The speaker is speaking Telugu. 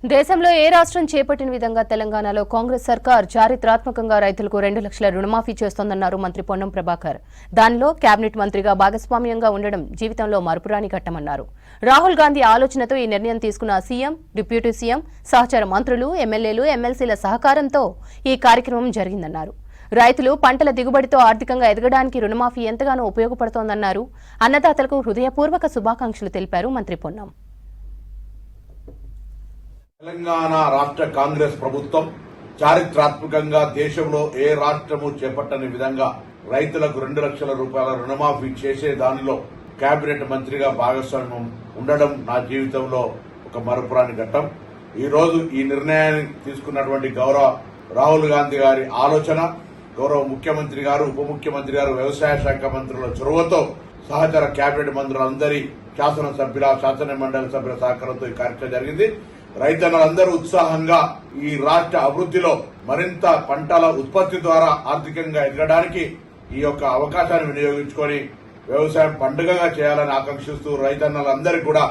దేశంలో ఏ రాష్ట్రం చేపట్టిన విధంగా తెలంగాణలో కాంగ్రెస్ సర్కార్ చారిత్రాత్మకంగా రైతులకు 2 లక్షల రుణమాఫీ చేస్తోందన్నారు మంత్రి పొన్నం ప్రభాకర్. దానిలో కేబినెట్ మంత్రిగా భాగస్వామ్యంగా ఉండడం జీవితంలో మరుపురాని ఘట్టమన్నారు. రాహుల్ గాంధీ ఆలోచనతో ఈ నిర్ణయం తీసుకున్న సీఎం, డిప్యూటీ సీఎం, సహచర మంత్రులు, ఎమ్మెల్యేలు, ఎమ్మెల్సీల సహకారంతో ఈ కార్యక్రమం జరిగిందన్నారు. రైతులు పంటల దిగుబడితో ఆర్థికంగా ఎదగడానికి రుణమాఫీ ఎంతగానో ఉపయోగపడుతోందన్నారు. అన్నదాతలకు హృదయపూర్వక శుభాకాంక్షలు తెలిపారు మంత్రి పొన్నం. తెలంగాణ రాష్ట్ర కాంగ్రెస్ ప్రభుత్వం చారిత్రాత్మకంగా దేశంలో ఏ రాష్ట్రము చేపట్టని విధంగా రైతులకు 2 లక్షల రూపాయల రుణమాఫీ చేసే దానిలో కేబినెట్ మంత్రిగా భాగస్వామ్యం ఉండడం నా జీవితంలో ఒక మరుపురాని ఘట్టం. ఈ రోజు ఈ నిర్ణయాన్ని తీసుకున్నటువంటి గౌరవ రాహుల్ గాంధీ గారి ఆలోచన, గౌరవ ముఖ్యమంత్రి గారు, ఉప ముఖ్యమంత్రి గారు, వ్యవసాయ శాఖ మంత్రుల చొరవతో సహచర కేబినెట్ మంత్రులందరి శాసన మండలి సభ్యుల సహకారంతో ఈ కార్యక్రమం జరిగింది. రైతన్నలందరూ ఉత్సాహంగా ఈ రాష్ట్ర అభివృద్ధిలో మరింత పంటల ఉత్పత్తి ద్వారా ఆర్థికంగా ఎదగడానికి ఈ యొక్క అవకాశాన్ని వినియోగించుకొని వ్యవసాయం పండుగగా చేయాలని ఆకాంక్షిస్తూ రైతన్నలందరికీ కూడా